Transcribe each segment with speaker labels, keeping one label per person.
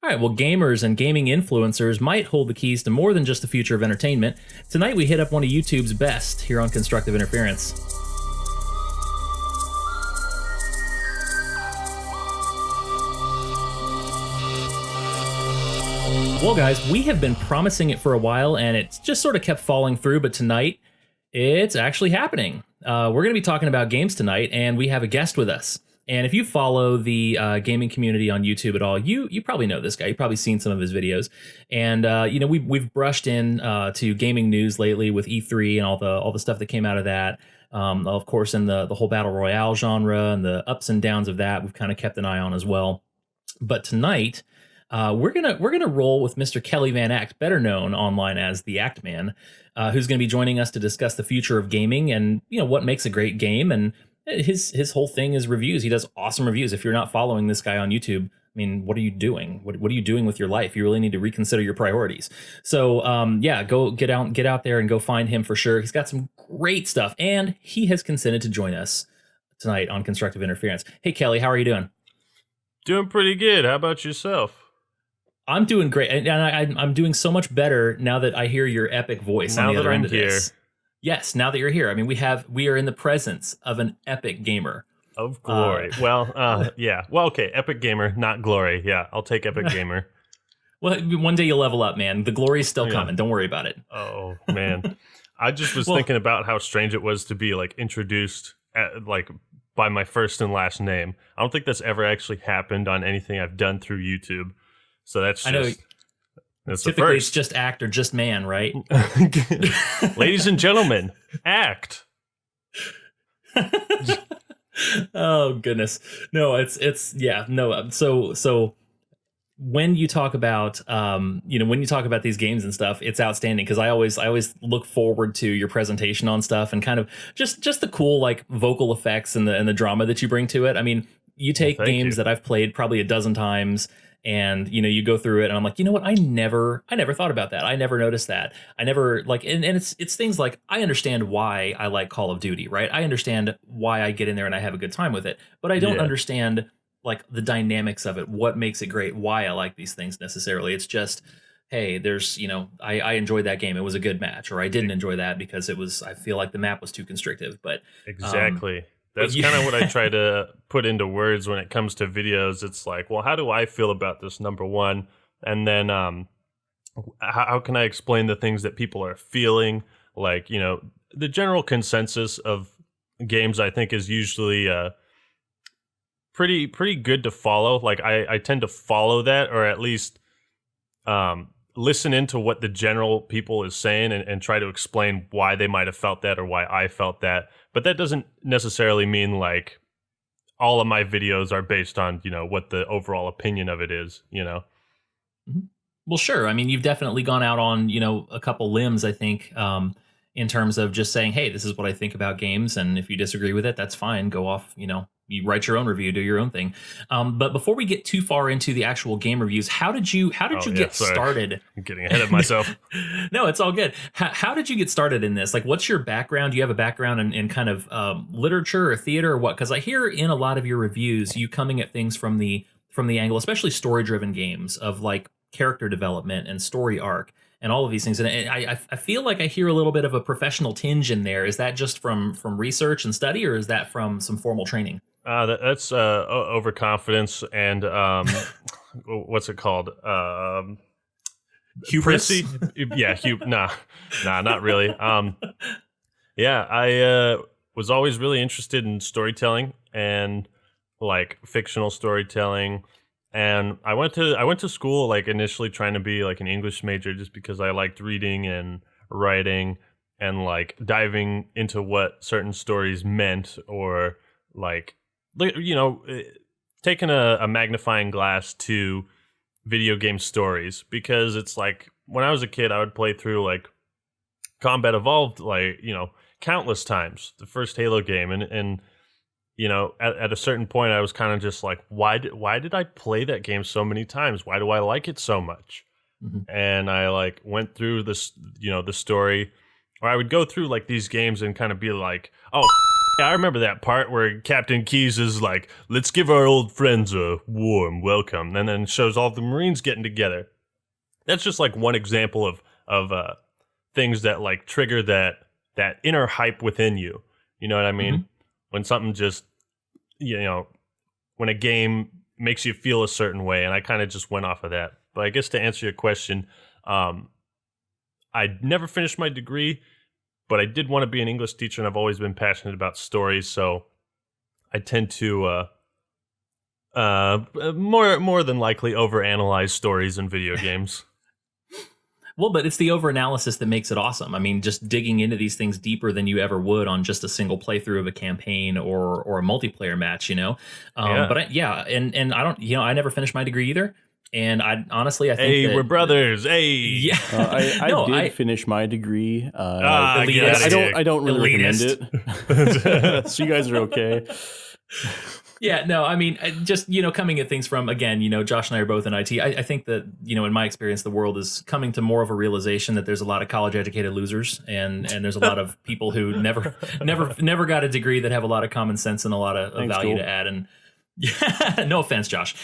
Speaker 1: All right, well, gamers and gaming influencers might hold the keys to more than just the future of entertainment. Tonight, we hit up one of YouTube's best here on Constructive Interference. Well, guys, we have been promising it for a while, and it's just sort of kept falling through, but tonight, it's actually happening. We're going to be talking about games tonight, and we have a guest with us. And if you follow the gaming community on YouTube at all, you probably know this guy. You've probably seen some of his videos. And we've brushed in to gaming news lately with E3 and all the stuff that came out of that. Of course, in the whole battle royale genre and the ups and downs of that, we've kind of kept an eye on as well. But tonight, we're gonna roll with Mr. Kelly Van Achte, better known online as the Act Man, who's going to be joining us to discuss the future of gaming and what makes a great game. And his whole thing is reviews. He does awesome reviews. If you're not following this guy on YouTube, I mean, what are you doing? What are you doing with your life? You really need to reconsider your priorities. So go get out there and go find him for sure. He's got some great stuff, and he has consented to join us tonight on Constructive Interference. Hey, Kelly, how are you doing?
Speaker 2: Doing pretty good. How about yourself?
Speaker 1: I'm doing great, and I'm doing so much better now that I hear your epic voice on the other end of this. Yes, now that you're here. I mean, we are in the presence of an epic gamer.
Speaker 2: Of glory. Yeah. Well, okay, epic gamer, not glory. Yeah, I'll take epic gamer.
Speaker 1: Well, one day you'll level up, man. The glory is still coming. Don't worry about it.
Speaker 2: Oh, man. I just was thinking about how strange it was to be introduced by my first and last name. I don't think that's ever actually happened on anything I've done through YouTube. So that's
Speaker 1: typically it's just Act or just man, right?
Speaker 2: Ladies and gentlemen, Act.
Speaker 1: Oh goodness, no, it's yeah, no. So when you talk about these games and stuff, it's outstanding because I always look forward to your presentation on stuff and kind of just the cool vocal effects and the drama that you bring to it. I mean, you take games that I've played probably a dozen times. And you go through it, and I'm like, you know what? I never thought about that. I never noticed that. I never and it's things like I understand why I like Call of Duty, right? I understand why I get in there and I have a good time with it, but I don't understand the dynamics of it, what makes it great, why I like these things necessarily. It's just, hey, there's I enjoyed that game. It was a good match, or I didn't enjoy that because I feel like the map was too constrictive. But
Speaker 2: exactly. That's kind of what I try to put into words when it comes to videos. It's like, well, how do I feel about this, number one? And then how can I explain the things that people are feeling? The general consensus of games, I think, is usually pretty good to follow. I tend to follow that, or at least listen into what the general people is saying and try to explain why they might have felt that or why I felt that. But that doesn't necessarily mean all of my videos are based on, what the overall opinion of it is,
Speaker 1: Mm-hmm. Well, sure. I mean, you've definitely gone out on, a couple limbs, I think, in terms of just saying, hey, this is what I think about games. And if you disagree with it, that's fine. Go off, you write your own review, do your own thing. But before we get too far into the actual game reviews, how did you get started?
Speaker 2: I'm getting ahead of myself.
Speaker 1: No, it's all good. How did you get started in this? What's your background? Do you have a background in kind of literature or theater or what? Because I hear in a lot of your reviews, you coming at things from the angle, especially story-driven games, of character development and story arc and all of these things. And I feel like I hear a little bit of a professional tinge in there. Is that just from research and study, or is that from some formal training?
Speaker 2: That's overconfidence and what's it called?
Speaker 1: Hubris?
Speaker 2: Yeah, nah, not really. I was always really interested in storytelling and fictional storytelling. And I went to school initially trying to be an English major just because I liked reading and writing and diving into what certain stories meant, or taking a magnifying glass to video game stories, because it's when I was a kid I would play through Combat Evolved countless times, the first Halo game, and at a certain point, I was kind of just why did I play that game so many times? Why do I like it so much? Mm-hmm. And I went through this, the story, or I would go through these games and kind of be oh, I remember that part where Captain Keyes is like, let's give our old friends a warm welcome, and then shows all the Marines getting together. That's just like one example of things that like trigger that inner hype within you. You know what I mean? Mm-hmm. When something just, when a game makes you feel a certain way, and I kind of just went off of that. But I guess to answer your question, I never finished my degree, but I did want to be an English teacher, and I've always been passionate about stories, so I tend to more than likely overanalyze stories in video games.
Speaker 1: Well, but it's the overanalysis that makes it awesome. I mean, just digging into these things deeper than you ever would on just a single playthrough of a campaign or a multiplayer match,
Speaker 2: Yeah.
Speaker 1: But and I don't, I never finished my degree either. And I honestly, I think
Speaker 2: hey, we're brothers. Hey,
Speaker 1: yeah,
Speaker 3: I did finish my degree.
Speaker 2: I
Speaker 3: don't really recommend it. So you guys are okay.
Speaker 1: Yeah, no, I mean, just, coming at things from, again, Josh and I are both in IT. I think that, in my experience, the world is coming to more of a realization that there's a lot of college educated losers and there's a lot of people who never got a degree that have a lot of common sense and a lot of value to add. And yeah, no offense, Josh.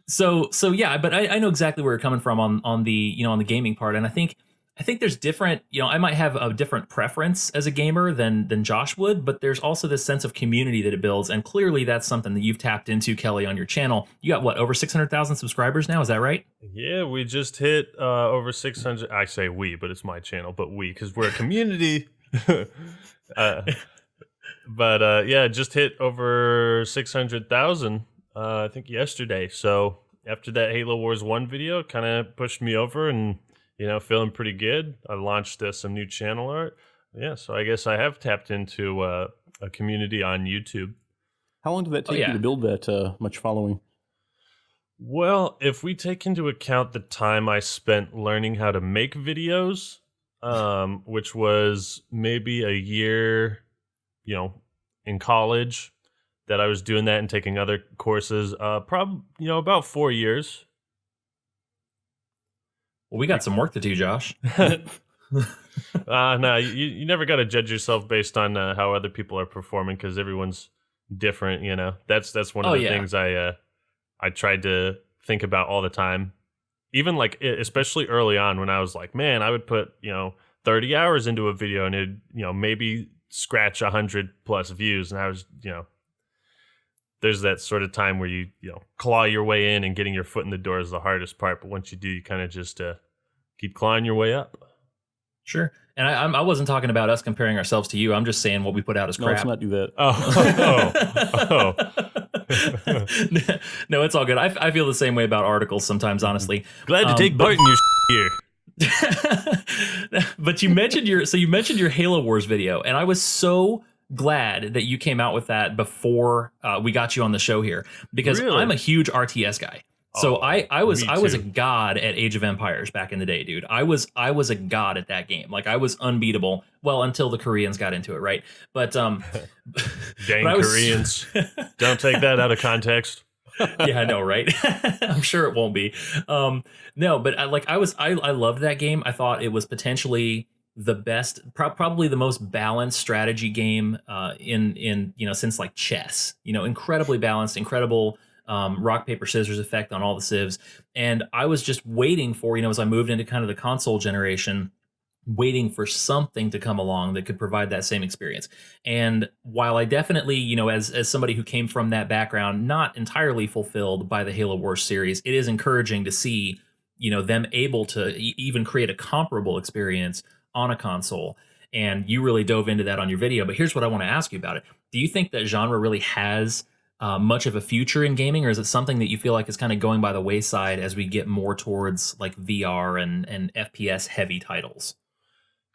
Speaker 1: So yeah, but I know exactly where you're coming from on the on the gaming part, and I think there's different. I might have a different preference as a gamer than Josh would, but there's also this sense of community that it builds, and clearly that's something that you've tapped into, Kelly, on your channel. You got what, over 600,000 subscribers now? Is that right?
Speaker 2: Yeah, we just hit over 600. I say we, but it's my channel, but we because we're a community. But yeah, just hit over 600,000. I think yesterday. So after that Halo Wars 1 video, kind of pushed me over and, feeling pretty good. I launched some new channel art. Yeah, so I guess I have tapped into a community on YouTube.
Speaker 3: How long did that take you to build that much following?
Speaker 2: Well, if we take into account the time I spent learning how to make videos, which was maybe a year, in college, that I was doing that and taking other courses, probably, about 4 years.
Speaker 1: Well, we got some work to do, Josh.
Speaker 2: No, you never got to judge yourself based on how other people are performing because everyone's different, That's one of the things I tried to think about all the time. Even like, especially early on when I was like, man, I would put, 30 hours into a video and it'd, maybe scratch 100 plus views. And I was, there's that sort of time where you claw your way in, and getting your foot in the door is the hardest part. But once you do, you kind of just keep clawing your way up.
Speaker 1: Sure. And I wasn't talking about us comparing ourselves to you. I'm just saying what we put out as crap.
Speaker 3: No, let's not do that.
Speaker 2: Oh.
Speaker 1: No, it's all good. I feel the same way about articles sometimes, honestly.
Speaker 2: Glad to take part in your here.
Speaker 1: But you mentioned your Halo Wars video, and I was so glad that you came out with that before we got you on the show here, because
Speaker 2: Really?
Speaker 1: I'm a huge RTS guy. So I was a god at Age of Empires back in the day, dude. I was a god at that game. Like, I was unbeatable. Well, until the Koreans got into it, right? But
Speaker 2: dang Koreans. Don't take that out of context.
Speaker 1: Yeah, I know, right? I'm sure it won't be. No, but I loved that game. I thought it was potentially the best, probably the most balanced strategy game in since like chess. Incredibly balanced, incredible rock paper scissors effect on all the civs. And I was just waiting for, as I moved into kind of the console generation, waiting for something to come along that could provide that same experience. And while I definitely, as somebody who came from that background, not entirely fulfilled by the Halo Wars series, it is encouraging to see, them able to even create a comparable experience on a console. And you really dove into that on your video. But here's what I want to ask you about it. Do you think that genre really has much of a future in gaming, or is it something that you feel like is kind of going by the wayside as we get more towards like VR and FPS heavy titles?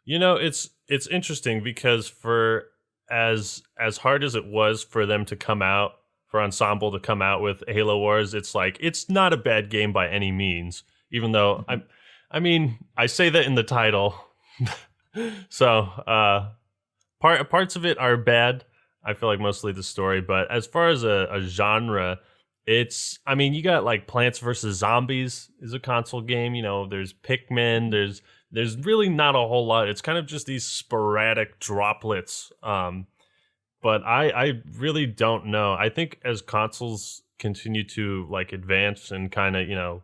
Speaker 2: It's interesting because for as hard as it was for them to come out, for Ensemble to come out with Halo Wars, it's like, it's not a bad game by any means, even though I say that in the title. So parts of it are bad. I feel like mostly the story, but as far as a genre, it's, you got like Plants vs. Zombies is a console game. There's Pikmin. There's really not a whole lot. It's kind of just these sporadic droplets. but I really don't know. I think as consoles continue to like advance and kind of,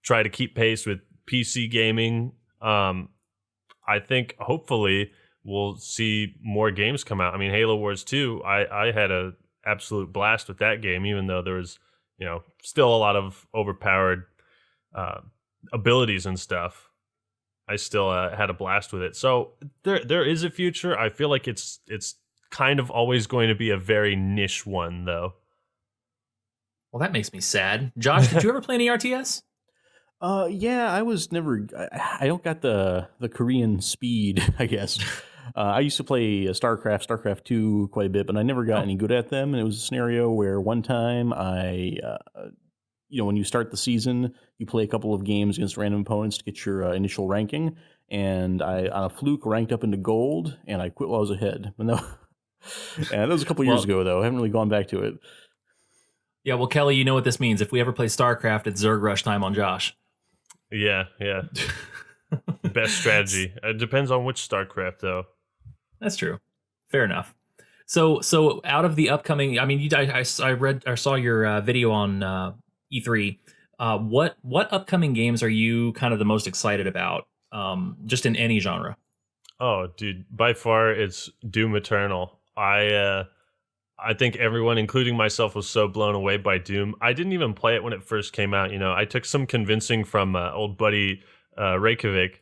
Speaker 2: try to keep pace with PC gaming, I think hopefully we'll see more games come out. I mean, Halo Wars 2, I had a absolute blast with that game, even though there was, still a lot of overpowered abilities and stuff. I still had a blast with it. So there is a future. I feel like it's kind of always going to be a very niche one, though.
Speaker 1: Well, that makes me sad. Josh, did you ever play any RTS?
Speaker 3: Yeah, I was never. I don't got the Korean speed, I guess. I used to play StarCraft 2 quite a bit, but I never got any good at them. And it was a scenario where one time when you start the season, you play a couple of games against random opponents to get your initial ranking. And I, on a fluke, ranked up into gold, and I quit while I was ahead. And that was a couple years ago, though. I haven't really gone back to it.
Speaker 1: Yeah, well, Kelly, you know what this means. If we ever play StarCraft, it's Zerg Rush time on Josh.
Speaker 2: Yeah. Best strategy. It depends on which StarCraft, though.
Speaker 1: That's true. Fair enough. So out of the upcoming, I mean, I saw your video on E3. What upcoming games are you kind of the most excited about? Just in any genre.
Speaker 2: Oh, dude, by far it's Doom Eternal. I think everyone, including myself, was so blown away by Doom. I didn't even play it when it first came out. I took some convincing from old buddy Reykjavik,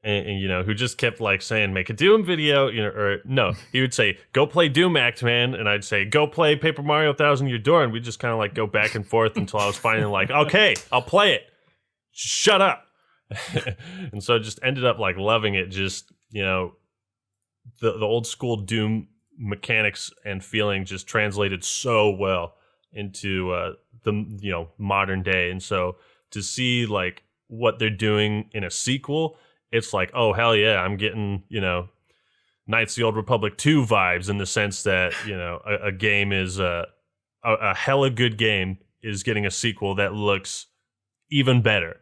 Speaker 2: and who just kept like saying, "Make a Doom video," or no, he would say, "Go play Doom Act, man," and I'd say, "Go play Paper Mario Thousand Year Door," and we'd just kind of like go back and forth until I was finally like, "Okay, I'll play it. Shut up." And so I just ended up like loving it. Just the old school Doom mechanics and feeling just translated so well into the modern day. And so to see like what they're doing in a sequel, it's like, oh hell yeah, I'm getting Knights of the Old Republic 2 vibes, in the sense that a game is a hella good game is getting a sequel that looks even better.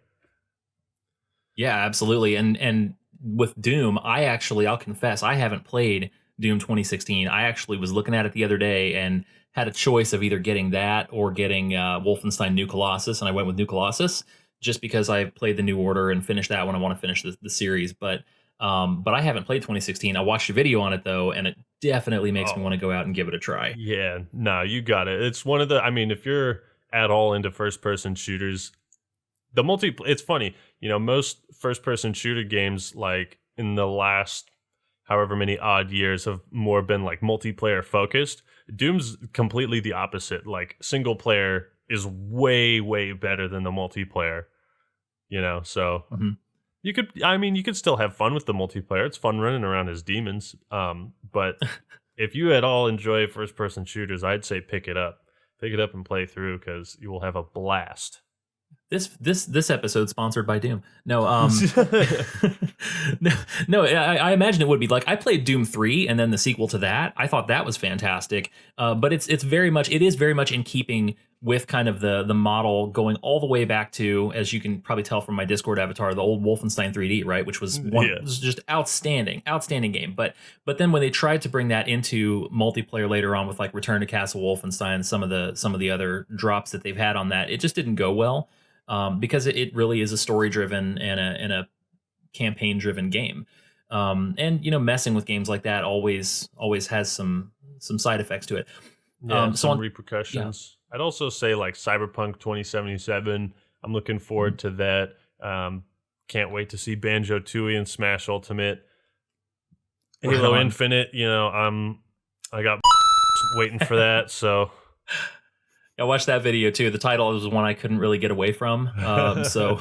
Speaker 1: Yeah, absolutely. And with Doom, I'll confess, I haven't played Doom 2016. I actually was looking at it the other day and had a choice of either getting that or getting Wolfenstein New Colossus, and I went with New Colossus just because I played the New Order and finished that one. I want to finish the series, but I haven't played 2016. I watched a video on it though, and it definitely makes me want to go out and give it a try.
Speaker 2: Yeah, no, you got it. It's one of the. I mean, if you're at all into first-person shooters, it's funny. Most first-person shooter games, like in the last however many odd years, have more been like multiplayer focused. Doom's completely the opposite. Like single player is way better than the multiplayer. So you could still have fun with the multiplayer. It's fun running around as demons. But if you at all enjoy first person shooters, I'd say pick it up and play through, because you will have a blast.
Speaker 1: This episode sponsored by Doom. No, no. I imagine it would be. Like, I played Doom 3 and then the sequel to that. I thought that was fantastic. But it is very much in keeping with kind of the model going all the way back to, as you can probably tell from my Discord avatar, the old Wolfenstein 3D, right? Which was was just outstanding game. But then when they tried to bring that into multiplayer later on with like Return to Castle Wolfenstein, some of the other drops that they've had on that, it just didn't go well. Because it really is a story-driven and a campaign-driven game, and messing with games like that always has some side effects to it.
Speaker 2: Some repercussions. Yeah. I'd also say like Cyberpunk 2077. I'm looking forward to that. Can't wait to see Banjo-Tooie and Smash Ultimate. Halo Infinite. I got waiting for that. So.
Speaker 1: I watched that video too. The title was one I couldn't really get away from. So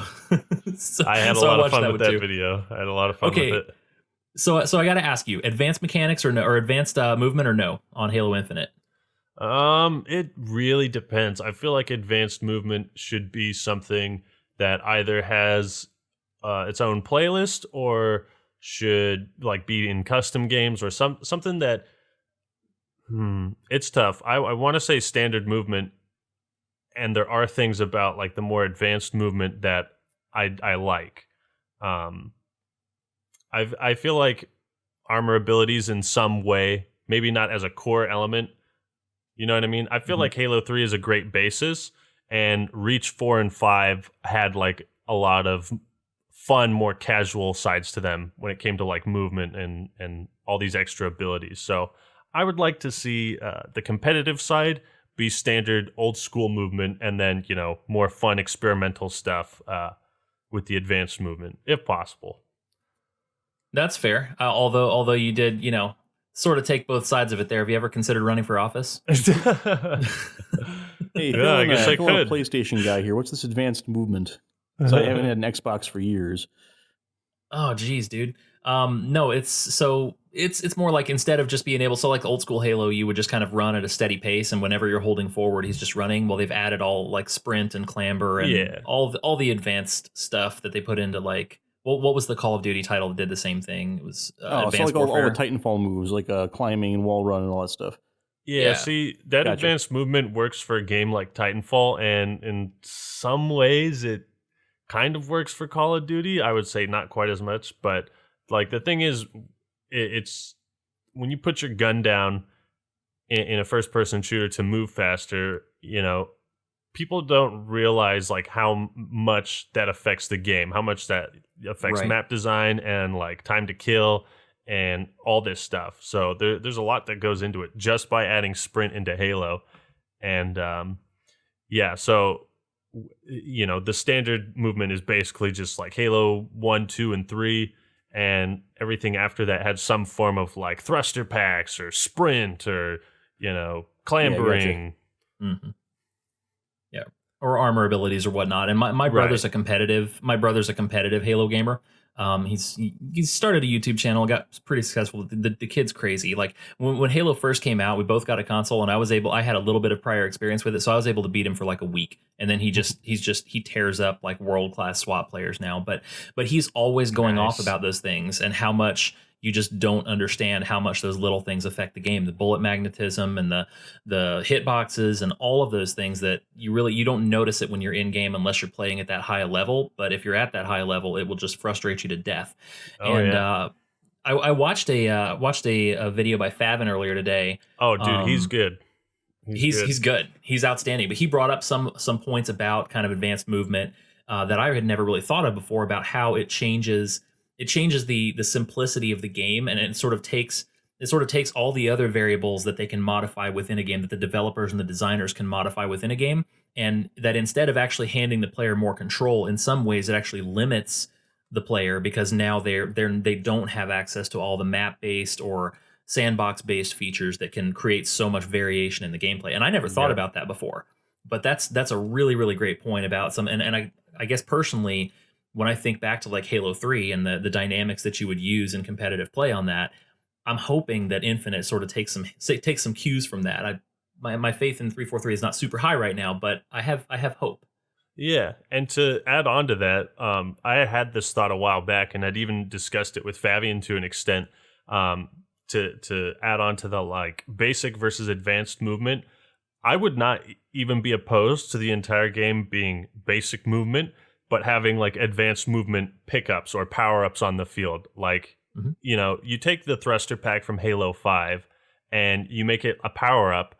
Speaker 2: I had a lot of fun with that video. I had a lot of fun with it.
Speaker 1: So I got to ask you, advanced mechanics or advanced movement or no on Halo Infinite?
Speaker 2: It really depends. I feel like advanced movement should be something that either has its own playlist or should like be in custom games or something that. It's tough. I want to say standard movement. And there are things about like the more advanced movement that I like. I feel like armor abilities in some way maybe not as a core element. You know what I mean? I feel like Halo 3 is a great basis, and Reach 4 and 5 had like a lot of fun, more casual sides to them when it came to like movement and all these extra abilities. So I would like to see the competitive side be standard old school movement, and then, you know, more fun experimental stuff with the advanced movement, if possible.
Speaker 1: That's fair. Although you did, you know, sort of take both sides of it there. Have you ever considered running for office?
Speaker 3: Hey,
Speaker 2: Yeah, I guess I
Speaker 3: Phil, a
Speaker 2: could.
Speaker 3: PlayStation guy here. What's this advanced movement? So I haven't had an Xbox for years.
Speaker 1: Oh, geez, dude. No, it's more like instead of just being able, so like old school Halo, you would just kind of run at a steady pace, and whenever you're holding forward, he's just running. Well, they've added all like sprint and clamber and
Speaker 2: Yeah.
Speaker 1: all the advanced stuff that they put into like what was the Call of Duty title that did the same thing? It was
Speaker 3: Oh, so
Speaker 1: Advanced
Speaker 3: like all the
Speaker 1: Warfare.
Speaker 3: Titanfall moves, like climbing and wall run and all that stuff.
Speaker 2: Yeah, see, that
Speaker 3: Gotcha.
Speaker 2: advanced movement works for a game like Titanfall, and in some ways it kind of works for Call of Duty. I would say not quite as much, but like the thing is, it's when you put your gun down in a first-person shooter to move faster, you know, people don't realize like how much that affects the game, how much that affects
Speaker 1: Right.
Speaker 2: map design and like time to kill and all this stuff. So there's a lot that goes into it just by adding sprint into Halo. And yeah, so you know, the standard movement is basically just like Halo 1, 2, and 3, and everything after that had some form of like thruster packs or sprint or, you know, clambering.
Speaker 1: Mm-hmm. Yeah, or armor abilities or whatnot. And my brother's a competitive. My brother's a competitive Halo gamer. He started a YouTube channel, got pretty successful. The kid's crazy. Like when Halo first came out, we both got a console, and I had a little bit of prior experience with it, so I was able to beat him for like a week. And then he tears up like world class SWAT players now. But he's always going off
Speaker 2: Nice.
Speaker 1: about those things and how much you just don't understand how much those little things affect the game. The bullet magnetism and the hitboxes and all of those things that you don't notice it when you're in game unless you're playing at that high a level. But if you're at that high level, it will just frustrate you to death.
Speaker 2: Oh,
Speaker 1: And
Speaker 2: yeah.
Speaker 1: I watched a video by Favin earlier today.
Speaker 2: Oh, dude, he's good.
Speaker 1: He's good. He's outstanding. But he brought up some points about kind of advanced movement that I had never really thought of before, about how it changes the simplicity of the game, and it sort of takes all the other variables that they can modify within a game, that the developers and the designers can modify within a game, and that instead of actually handing the player more control, in some ways it actually limits the player, because now they don't have access to all the map based or sandbox based features that can create so much variation in the gameplay. And I never thought
Speaker 2: Yep.
Speaker 1: about that before, but that's a really, really great point about some. And I guess personally, when I think back to like Halo 3 and the dynamics that you would use in competitive play on that, I'm hoping that Infinite sort of takes some cues from that. My faith in 343 is not super high right now, but I have hope.
Speaker 2: Yeah, and to add on to that, I had this thought a while back, and I'd even discussed it with Fabian to an extent. To add on to the like basic versus advanced movement, I would not even be opposed to the entire game being basic movement, but having like advanced movement pickups or power ups on the field. Like,
Speaker 1: Mhm.
Speaker 2: you know, you take the thruster pack from Halo 5 and you make it a power up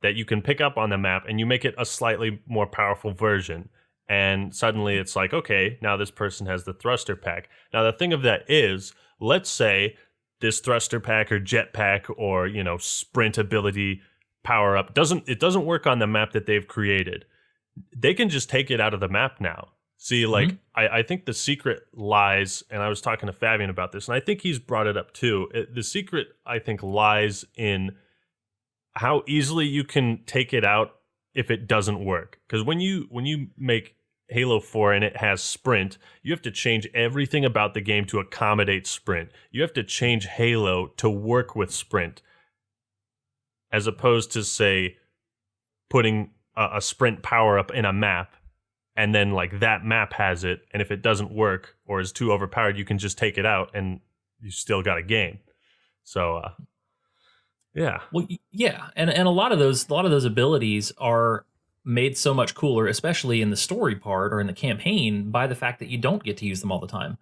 Speaker 2: that you can pick up on the map, and you make it a slightly more powerful version. And suddenly it's like, okay, now this person has the thruster pack. Now, the thing of that is, let's say this thruster pack or jet pack or, you know, sprint ability power up doesn't work on the map that they've created. They can just take it out of the map now. See, like, I think the secret lies, and I was talking to Fabian about this, and I think he's brought it up too. The secret, I think, lies in how easily you can take it out if it doesn't work. Because when you make Halo 4 and it has sprint, you have to change everything about the game to accommodate sprint. You have to change Halo to work with sprint, as opposed to, say, putting a sprint power up in a map, and then like that map has it, and if it doesn't work or is too overpowered, you can just take it out and you still got a game. So yeah.
Speaker 1: Well, yeah, and a lot of those abilities are made so much cooler, especially in the story part or in the campaign, by the fact that you don't get to use them all the time.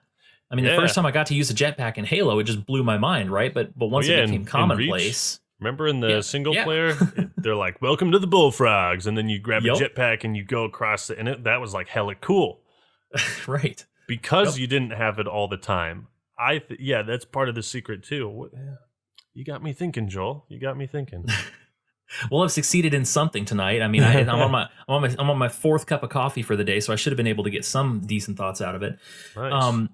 Speaker 1: I mean, the first time I got to use a jetpack in Halo, it just blew my mind, right? But once it became commonplace,
Speaker 2: remember in the single
Speaker 1: yeah.
Speaker 2: player, they're like, "Welcome to the bullfrogs," and then you grab a
Speaker 1: Yep.
Speaker 2: jetpack and you go across it, and that was like hella cool.
Speaker 1: Right.
Speaker 2: Because you didn't have it all the time. Yeah, that's part of the secret too. You got me thinking, Joel. You got me thinking.
Speaker 1: Well, I've succeeded in something tonight. I mean, I'm on my fourth cup of coffee for the day, so I should have been able to get some decent thoughts out of it.
Speaker 2: Nice.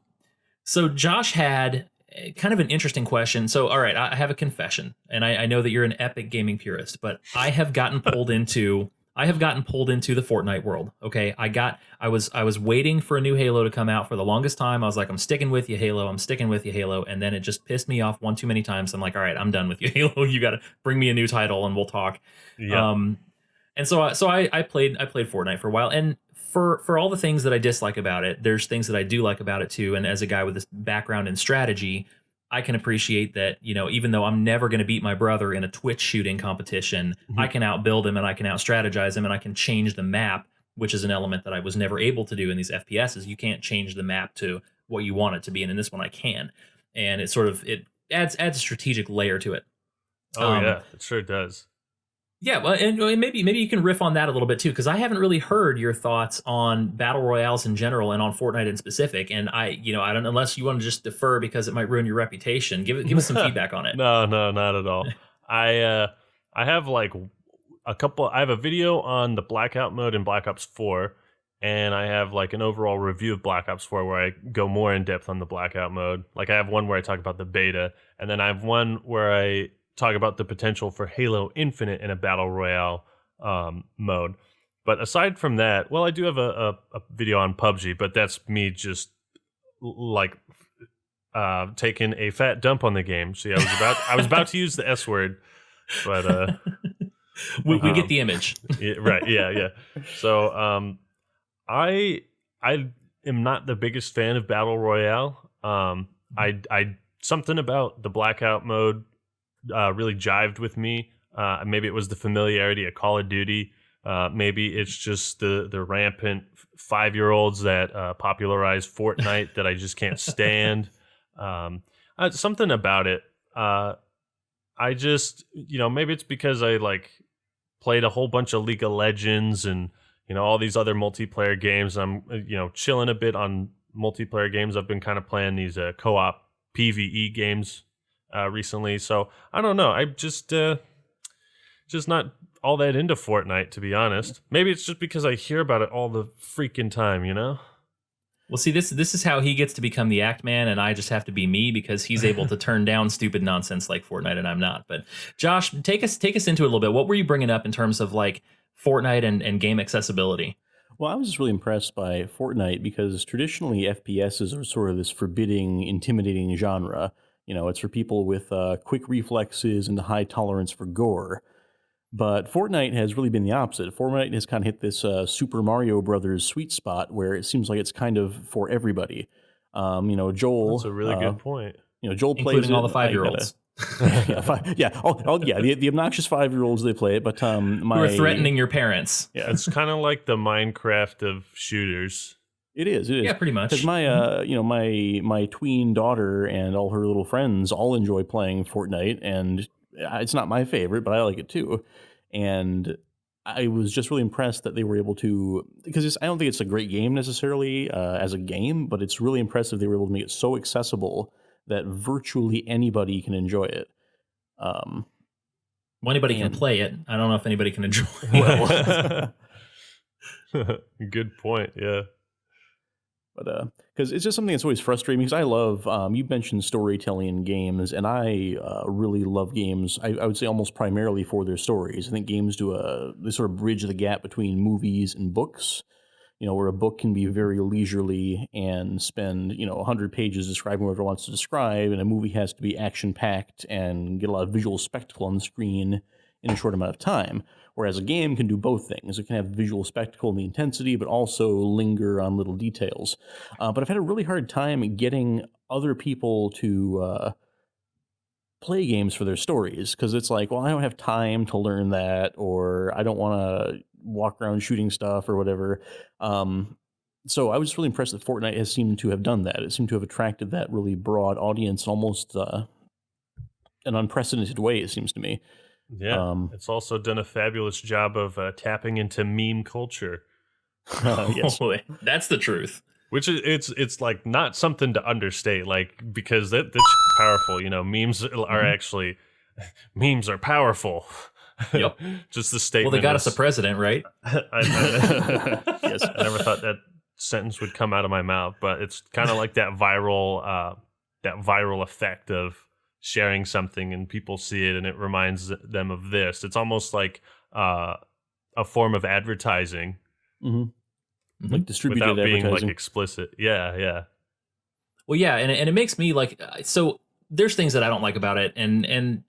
Speaker 1: So Josh had kind of an interesting question. So, all right, I have a confession, and I know that you're an epic gaming purist, but I have gotten pulled into the Fortnite world. Okay, I was waiting for a new Halo to come out for the longest time. I was like, I'm sticking with you, Halo. I'm sticking with you, Halo. And then it just pissed me off one too many times. I'm like, all right, I'm done with you, Halo. You got to bring me a new title, and we'll talk.
Speaker 2: Yeah.
Speaker 1: And so I played Fortnite for a while, and for all the things that I dislike about it, there's things that I do like about it too. And as a guy with this background in strategy, I can appreciate that, even though I'm never going to beat my brother in a Twitch shooting competition, I can outbuild him and I can out-strategize him and I can change the map, which is an element that I was never able to do in these FPSs. You can't change the map to what you want it to be, and in this one I can. And it adds a strategic layer to it.
Speaker 2: Oh yeah, it sure does.
Speaker 1: Yeah, well, and maybe you can riff on that a little bit too, because I haven't really heard your thoughts on battle royales in general and on Fortnite in specific. And I don't, unless you want to just defer because it might ruin your reputation. Give us some feedback on it.
Speaker 2: No, not at all. I have like a couple. I have a video on the blackout mode in Black Ops 4, and I have like an overall review of Black Ops 4 where I go more in depth on the blackout mode. Like I have one where I talk about the beta, and then I have one where I talk about the potential for Halo Infinite in a battle royale mode. But aside from that, well, I do have a video on PUBG, but that's me just like taking a fat dump on the game. See, I was about to use the S word, but
Speaker 1: we get the image.
Speaker 2: Right? Yeah. So I am not the biggest fan of battle royale. I something about the blackout mode really jived with me. Maybe it was the familiarity of Call of Duty. Maybe it's just the rampant 5-year-olds that popularized Fortnite that I just can't stand. Something about it. I just, maybe it's because I like played a whole bunch of League of Legends and all these other multiplayer games. I'm chilling a bit on multiplayer games. I've been kind of playing these co-op PvE games recently, so I don't know. I'm just not all that into Fortnite, to be honest. Maybe it's just because I hear about it all the freaking time,
Speaker 1: Well, see, this is how he gets to become the act man, and I just have to be me because he's able to turn down stupid nonsense like Fortnite, and I'm not. But Josh, take us into it a little bit. What were you bringing up in terms of like Fortnite and game accessibility?
Speaker 3: Well, I was just really impressed by Fortnite because traditionally FPSs are sort of this forbidding, intimidating genre. It's for people with quick reflexes and a high tolerance for gore. But Fortnite has really been the opposite. Fortnite has kind of hit this Super Mario Brothers sweet spot where it seems like it's kind of for everybody. Joel.
Speaker 2: That's a really good point.
Speaker 3: Joel plays
Speaker 1: including all the 5-year-olds.
Speaker 3: The obnoxious 5-year-olds, they play it, but
Speaker 1: who are threatening your parents.
Speaker 2: Yeah, it's kind of like the Minecraft of shooters.
Speaker 3: It is.
Speaker 1: Yeah, pretty much.
Speaker 3: Because my tween daughter and all her little friends all enjoy playing Fortnite, and it's not my favorite, but I like it too. And I was just really impressed that they were able to, because I don't think it's a great game necessarily as a game, but it's really impressive they were able to make it so accessible that virtually anybody can enjoy it.
Speaker 1: Well, anybody can play it. I don't know if anybody can enjoy it.
Speaker 2: Well, good point. Yeah.
Speaker 3: But because it's just something that's always frustrating because I love, you mentioned storytelling in games, and I really love games, I would say almost primarily for their stories. I think games they sort of bridge the gap between movies and books, where a book can be very leisurely and spend, 100 pages describing whatever it wants to describe, and a movie has to be action-packed and get a lot of visual spectacle on the screen in a short amount of time. Whereas a game can do both things. It can have visual spectacle and the intensity, but also linger on little details. But I've had a really hard time getting other people to play games for their stories, because it's like, well, I don't have time to learn that, or I don't want to walk around shooting stuff or whatever. So I was really impressed that Fortnite has seemed to have done that. It seemed to have attracted that really broad audience, almost an unprecedented way, it seems to me.
Speaker 2: Yeah,
Speaker 3: Um,
Speaker 2: it's also done a fabulous job of tapping into meme culture,
Speaker 3: yes.
Speaker 1: Holy, that's the truth.
Speaker 2: which is it's like not something to understate, like because that's powerful. Memes are
Speaker 1: Mhm.
Speaker 2: actually memes are powerful.
Speaker 1: Yep.
Speaker 2: Just the
Speaker 1: Well, they
Speaker 2: statement
Speaker 1: got us a
Speaker 2: is.
Speaker 1: president, right?
Speaker 3: Yes.
Speaker 2: I never thought that sentence would come out of my mouth, but it's kind of like that viral effect of sharing something and people see it and it reminds them of this. It's almost like a form of advertising
Speaker 3: Hmm.
Speaker 1: Mhm.
Speaker 3: Like distributed
Speaker 2: without being like
Speaker 3: advertising.
Speaker 2: explicit. Yeah, yeah.
Speaker 1: Well, yeah, and it makes me like so. There's things that I don't like about it, and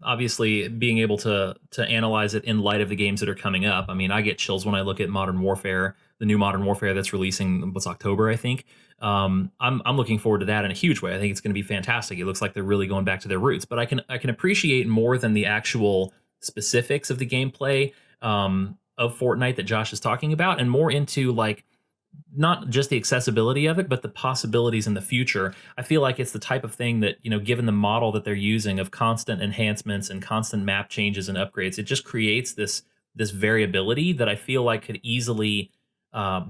Speaker 1: obviously being able to analyze it in light of the games that are coming up. I mean, I get chills when I look at Modern Warfare, the new Modern Warfare that's releasing. What's October, I think. I'm looking forward to that in a huge way. I think it's going to be fantastic. It looks like they're really going back to their roots. But I can appreciate more than the actual specifics of the gameplay of Fortnite that Josh is talking about, and more into like not just the accessibility of it, but the possibilities in the future. I feel like it's the type of thing that, given the model that they're using of constant enhancements and constant map changes and upgrades, it just creates this variability that I feel like could easily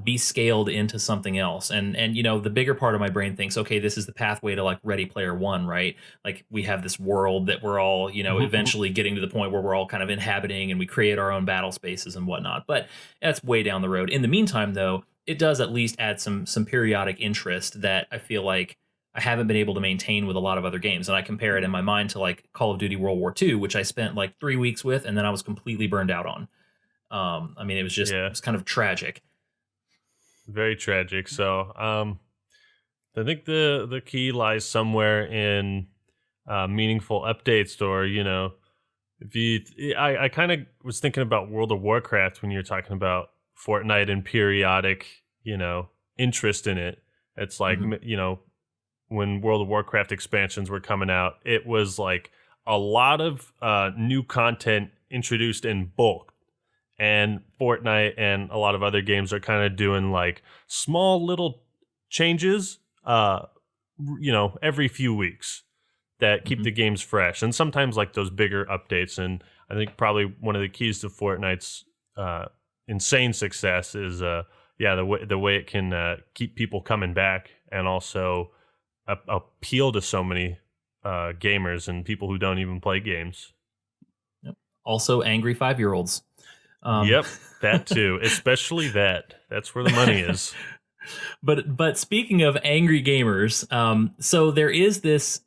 Speaker 1: be scaled into something else. And the bigger part of my brain thinks, okay, this is the pathway to like Ready Player One, right? Like we have this world that we're all, eventually getting to the point where we're all kind of inhabiting and we create our own battle spaces and whatnot. But that's way down the road. In the meantime, though, it does at least add some periodic interest that I feel like I haven't been able to maintain with a lot of other games. And I compare it in my mind to like Call of Duty World War II, which I spent like 3 weeks with, and then I was completely burned out on. I mean, it
Speaker 2: Yeah,
Speaker 1: was kind of tragic.
Speaker 2: very tragic. So, I think the key lies somewhere in meaningful updates, or if I kind of was thinking about World of Warcraft when you're talking about Fortnite and periodic, interest in it. It's like,
Speaker 1: Mhm.
Speaker 2: when World of Warcraft expansions were coming out, it was like a lot of new content introduced in bulk. And Fortnite and a lot of other games are kind of doing like small little changes, every few weeks that keep
Speaker 1: Mhm.
Speaker 2: the games fresh. And sometimes like those bigger updates. And I think probably one of the keys to Fortnite's insane success is, the way it can keep people coming back and also appeal to so many gamers and people who don't even play games.
Speaker 1: Yep. Also, angry 5-year-olds.
Speaker 2: Yep, that too. Especially that. That's where the money is.
Speaker 1: But speaking of angry gamers, so there is this.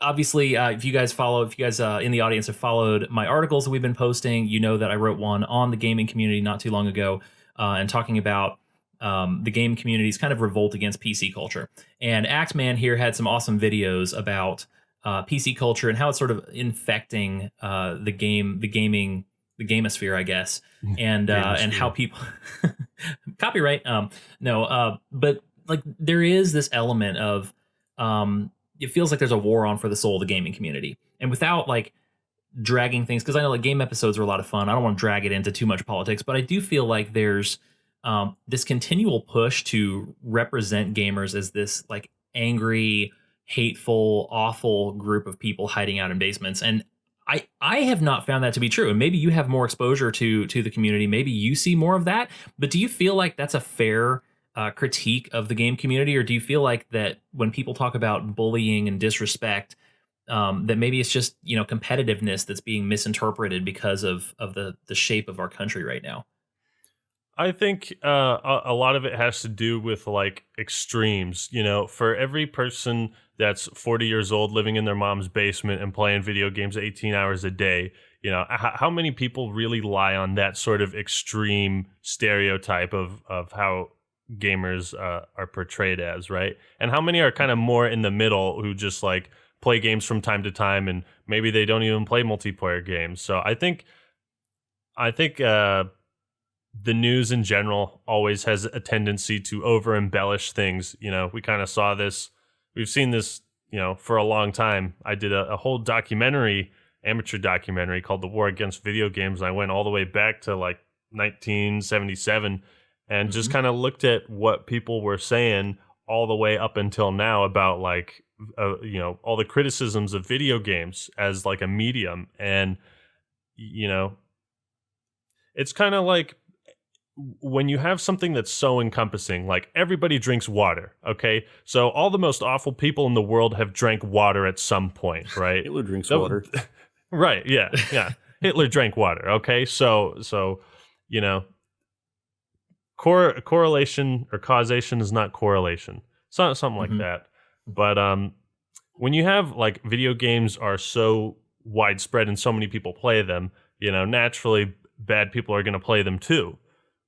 Speaker 1: Obviously, if you guys in the audience have followed my articles that we've been posting, you know that I wrote one on the gaming community not too long ago, and talking about the game community's kind of revolt against PC culture. And Act Man here had some awesome videos about PC culture and how it's sort of infecting the gamosphere, I guess, and how
Speaker 2: Gamosphere.
Speaker 1: people copyright. No, but like there is this element of it feels like there's a war on for the soul of the gaming community, and without like dragging things, because I know like game episodes are a lot of fun. I don't want to drag it into too much politics, but I do feel like there's this continual push to represent gamers as this like angry, hateful, awful group of people hiding out in basements. And I have not found that to be true. And maybe you have more exposure to the community. Maybe you see more of that. But do you feel like that's a fair critique of the game community, or do you feel like that when people talk about bullying and disrespect, that maybe it's just competitiveness that's being misinterpreted because of the shape of our country right now?
Speaker 2: I think a lot of it has to do with like extremes. For every person that's 40 years old living in their mom's basement and playing video games 18 hours a day, how many people really lie on that sort of extreme stereotype of how gamers are portrayed as, right? And how many are kind of more in the middle who just like play games from time to time and maybe they don't even play multiplayer games. So I think the news in general always has a tendency to over embellish things. We kind of saw this, we've seen this, for a long time. I did a whole amateur documentary called The War Against Video Games. And I went all the way back to like 1977. and just kind of looked at what people were saying all the way up until now about like all the criticisms of video games as like a medium. And it's kind of like when you have something that's so encompassing, like everybody drinks water, okay? So all the most awful people in the world have drank water at some point, right?
Speaker 3: Hitler drinks water.
Speaker 2: Right, yeah. Hitler drank water, okay? So correlation or causation is not correlation. Something like that. But when you have like video games are so widespread and so many people play them, naturally bad people are going to play them too.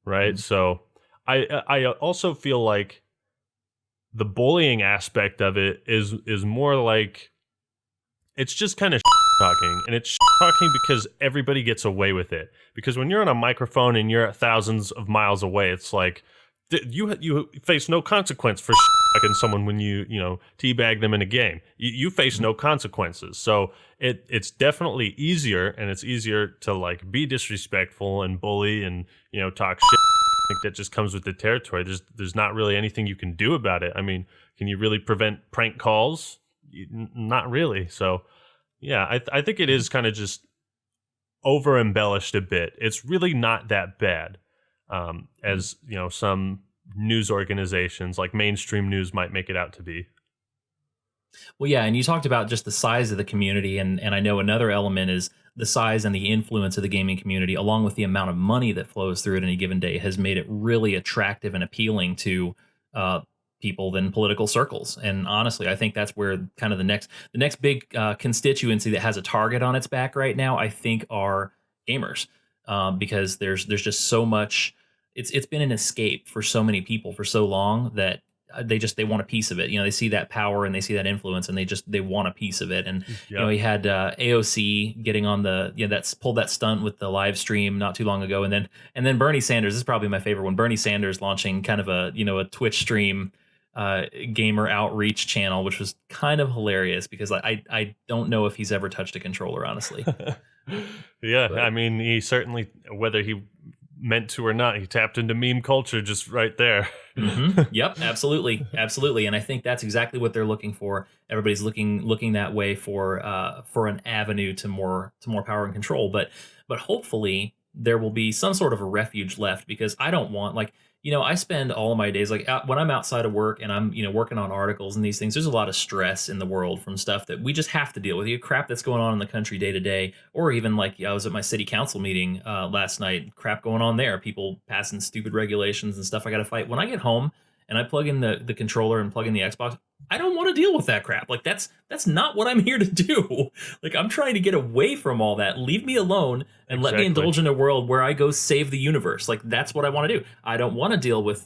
Speaker 2: Right. So I also feel like the bullying aspect of it is more like it's just kind of talking, and it's talking because everybody gets away with it. Because when you're on a microphone and you're thousands of miles away, it's like you face no consequence for talking to someone when you teabag them in a game. You face no consequences. So it's definitely easier, and it's easier to like be disrespectful and bully and talk shit. I think that just comes with the territory. There's not really anything you can do about it. I mean, can you really prevent prank calls? Not really. So yeah, I think it is kind of just over embellished a bit. It's really not that bad, as some news organizations like mainstream news might make it out to be.
Speaker 1: Well, yeah, and you talked about just the size of the community, and I know another element is the size and the influence of the gaming community, along with the amount of money that flows through it any given day, has made it really attractive and appealing to people in political circles. And honestly, I think that's where kind of the next big constituency that has a target on its back right now, I think, are gamers, because there's just so much. It's been an escape for so many people for so long that they want a piece of it. They see that power and they see that influence, and they want a piece of it. And he had AOC getting on that's pulled that stunt with the live stream not too long ago, and then Bernie Sanders, this is probably my favorite one. Bernie Sanders launching kind of a Twitch stream gamer outreach channel, which was kind of hilarious because I don't know if he's ever touched a controller, honestly.
Speaker 2: Yeah, but I mean, he certainly, whether he meant to or not, he tapped into meme culture just right there.
Speaker 1: Yep, absolutely. And I think that's exactly what they're looking for. Everybody's looking that way for an avenue to more power and control. But hopefully there will be some sort of a refuge left, because I don't want, like, I spend all of my days, like, when I'm outside of work and I'm, working on articles and these things, there's a lot of stress in the world from stuff that we just have to deal with. Crap that's going on in the country day to day, or even like I was at my city council meeting last night, crap going on there, people passing stupid regulations and stuff I got to fight. When I get home and I plug in the controller and plug in the Xbox, I don't want to deal with that crap. Like, that's not what I'm here to do. Like, I'm trying to get away from all that. Leave me alone and let me indulge in a world where I go save the universe. Like, that's what I want to do. I don't want to deal with,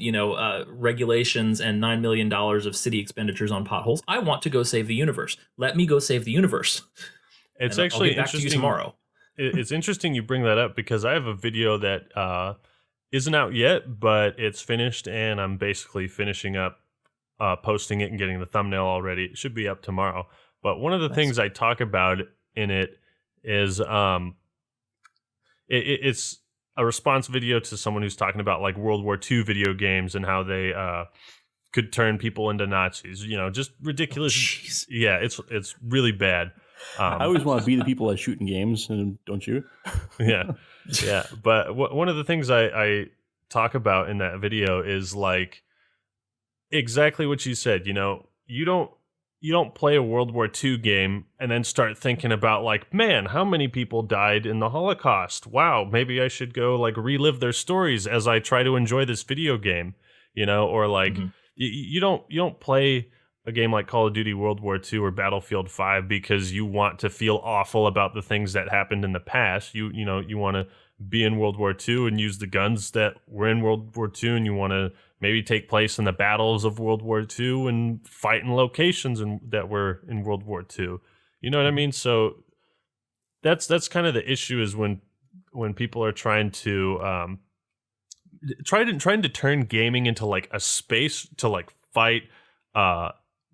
Speaker 1: regulations and $9 million of city expenditures on potholes. I want to go save the universe. Let me go save the universe.
Speaker 2: It's
Speaker 1: and
Speaker 2: actually
Speaker 1: I'll get back to you tomorrow.
Speaker 2: It's interesting you bring that up, because I have a video that isn't out yet, but it's finished, and I'm basically finishing up posting it and getting the thumbnail already. It should be up tomorrow. But one of the things I talk about in it is it's a response video to someone who's talking about like World War II video games and how they could turn people into Nazis. Just ridiculous.
Speaker 1: Jeez.
Speaker 2: Yeah, it's really bad.
Speaker 3: I always want to be the people that shoot in games, and don't you?
Speaker 2: Yeah. But one of the things I talk about in that video is like exactly what you said. You don't play a World War II game and then start thinking about like, man, how many people died in the Holocaust? Wow, maybe I should go like relive their stories as I try to enjoy this video game. Or like you don't play a game like Call of Duty World War II or Battlefield 5 because you want to feel awful about the things that happened in the past. You want to be in World War II and use the guns that were in World War II, and you want to maybe take place in the battles of World War II and fight in locations that were in World War II. You know what I mean? So that's kind of the issue, is when people are trying to trying to turn gaming into like a space to like fight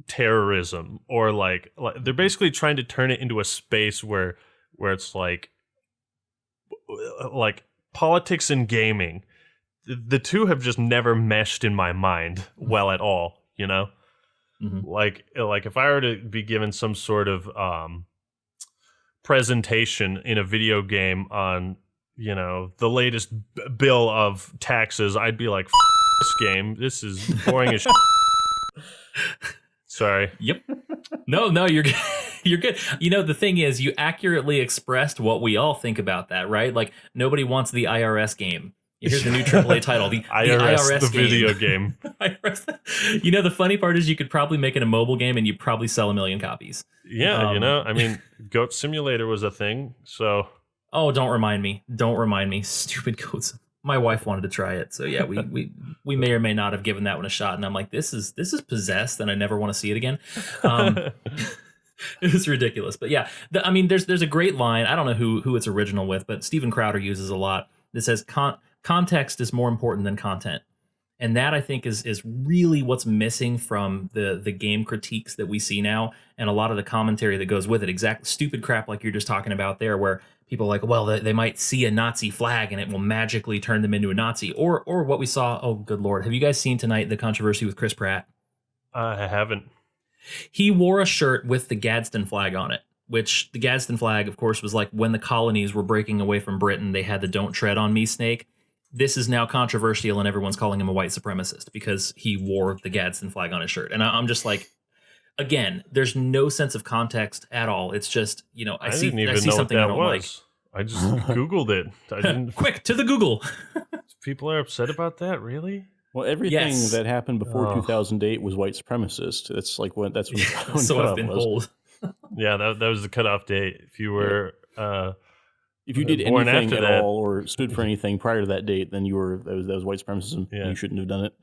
Speaker 2: terrorism, or like they're basically trying to turn it into a space where it's like politics and gaming. the two have just never meshed in my mind well at all, you know?
Speaker 1: Mhm.
Speaker 2: Like if I were to be given some sort of presentation in a video game on, you know, the latest bill of taxes, I'd be like, this game, this is boring as Sorry.
Speaker 1: Yep. No, you're good. You're good. You know, the thing is, you accurately expressed what we all think about that, right? Like, nobody wants the IRS game. Here's the new AAA title, the IRS
Speaker 2: the
Speaker 1: game.
Speaker 2: video game.
Speaker 1: You know, the funny part is you could probably make it a mobile game and you probably sell 1 million copies.
Speaker 2: Yeah, you know, I mean, Goat Simulator was a thing, so...
Speaker 1: Oh, don't remind me. Don't remind me. Stupid goats. My wife wanted to try it, so yeah, we may or may not have given that one a shot. And I'm like, this is possessed, and I never want to see it again. It was ridiculous, but yeah, I mean, there's a great line. I don't know who it's original with, but Steven Crowder uses a lot. That says context is more important than content, and that I think is really what's missing from the game critiques that we see now, and a lot of the commentary that goes with it. Exact stupid crap like you're just talking about there, where people are like, well, they might see a Nazi flag and it will magically turn them into a Nazi, or what we saw. Oh, good Lord, have you guys seen tonight the controversy with Chris Pratt?
Speaker 2: I haven't.
Speaker 1: He wore a shirt with the Gadsden flag on it, which the Gadsden flag, of course, was like when the colonies were breaking away from Britain, they had the "Don't Tread on Me" snake. This is now controversial, and everyone's calling him a white supremacist because he wore the Gadsden flag on his shirt. And I'm just like, again, there's no sense of context at all. It's just, you know, I see something I don't like.
Speaker 2: I just Googled it. I didn't.
Speaker 1: Quick to the Google.
Speaker 2: People are upset about that, really?
Speaker 3: Well, everything that happened before 2008 was white supremacist. That's like when
Speaker 1: so I've been told.
Speaker 2: Yeah, that was the cutoff date. If you were
Speaker 3: if you did anything at all or stood for anything prior to that date, then that was white supremacism. Yeah. You shouldn't have done it.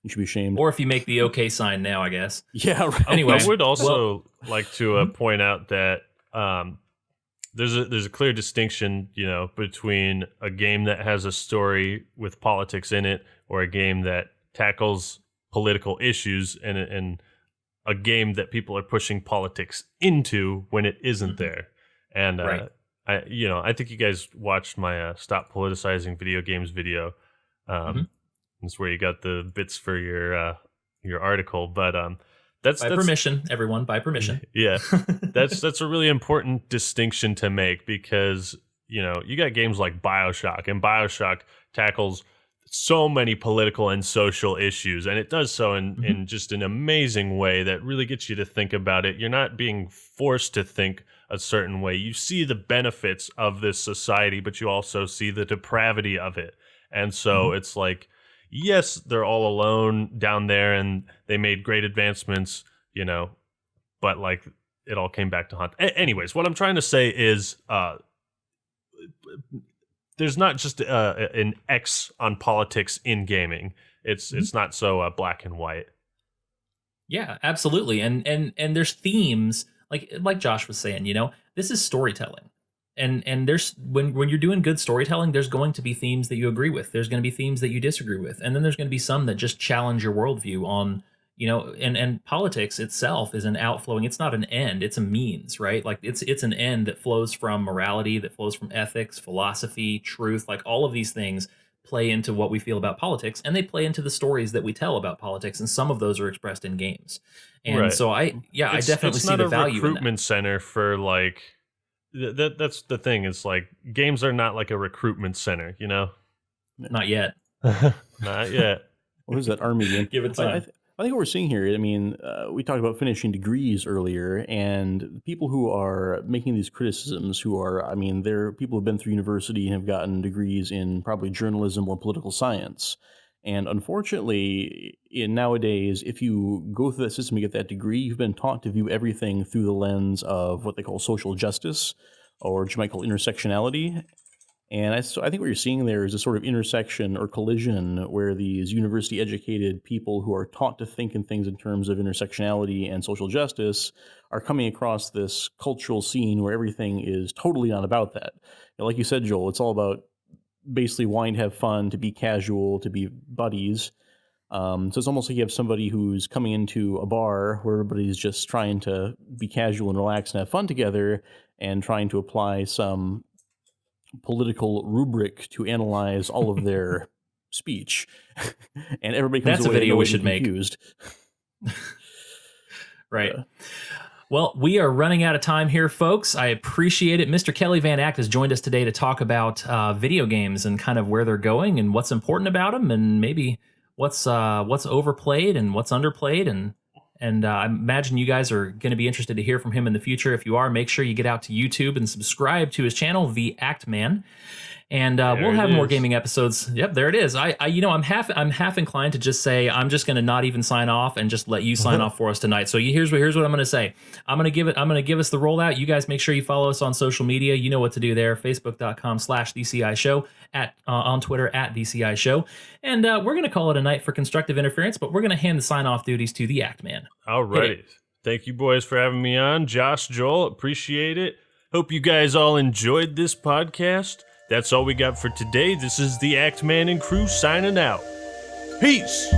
Speaker 3: You should be ashamed.
Speaker 1: Or if you make the OK sign now, I guess.
Speaker 3: Yeah. Right.
Speaker 1: Anyway,
Speaker 2: I would also like to point out that there's a clear distinction, you know, between a game that has a story with politics in it, or a game that tackles political issues, and a game that people are pushing politics into when it isn't there. And
Speaker 1: right.
Speaker 2: I think you guys watched my Stop Politicizing Video Games video. That's where you got the bits for your article, but that's
Speaker 1: permission, everyone, by permission.
Speaker 2: Yeah, that's a really important distinction to make, because you know you got games like BioShock, and BioShock tackles so many political and social issues, and it does so in just an amazing way that really gets you to think about it. You're not being forced to think a certain way. You see the benefits of this society, but you also see the depravity of it. And so it's like, yes, they're all alone down there and they made great advancements, you know, but like it all came back to haunt. Anyways, what I'm trying to say is there's not just an X on politics in gaming. It's not so black and white.
Speaker 1: Yeah, absolutely. And there's themes like Josh was saying, you know, this is storytelling. And there's when you're doing good storytelling, there's going to be themes that you agree with. There's going to be themes that you disagree with. And then there's going to be some that just challenge your worldview on, you know, and politics itself is an outflowing. It's not an end, it's a means, right? Like it's an end that flows from morality, that flows from ethics, philosophy, truth. Like all of these things play into what we feel about politics, and they play into the stories that we tell about politics. And some of those are expressed in games. And so I definitely see the value in that. It's not a
Speaker 2: recruitment center for like, that's the thing. It's like games are not like a recruitment center, you know?
Speaker 1: Not yet.
Speaker 2: Not yet.
Speaker 3: What is that army game?
Speaker 1: Give it time.
Speaker 3: I think what we're seeing here, I mean, we talked about finishing degrees earlier, and people who are making these criticisms, they're people who've been through university and have gotten degrees in probably journalism or political science. And unfortunately, nowadays, if you go through that system and get that degree, you've been taught to view everything through the lens of what they call social justice, or what you might call intersectionality. And I think what you're seeing there is a sort of intersection or collision where these university-educated people who are taught to think in things in terms of intersectionality and social justice are coming across this cultural scene where everything is totally not about that. Like you said, Joel, it's all about basically wanting to have fun, to be casual, to be buddies. So it's almost like you have somebody who's coming into a bar where everybody's just trying to be casual and relax and have fun together, and trying to apply some political rubric to analyze all of their speech, and everybody comes
Speaker 1: That's a
Speaker 3: away
Speaker 1: video we
Speaker 3: annoyed
Speaker 1: should
Speaker 3: and
Speaker 1: make.
Speaker 3: confused.
Speaker 1: Right. Well, we are running out of time here, folks. I appreciate it. Mr. Kelly Van Achte has joined us today to talk about video games and kind of where they're going and what's important about them, and maybe what's overplayed and what's underplayed. And I imagine you guys are going to be interested to hear from him in the future. If you are, make sure you get out to YouTube and subscribe to his channel, The Act Man. And we'll have more gaming episodes. Yep, there it is. I'm half inclined to just say I'm just going to not even sign off and just let you sign off for us tonight. So here's what I'm going to say. I'm going to give us the rollout. You guys make sure you follow us on social media. You know what to do there. Facebook.com/DCI Show, on Twitter @DCI Show, and we're going to call it a night for Constructive Interference. But we're going to hand the sign off duties to the Act Man.
Speaker 2: All right. Thank you, boys, for having me on. Josh, Joel, appreciate it. Hope you guys all enjoyed this podcast. That's all we got for today. This is the Act Man and crew signing out. Peace.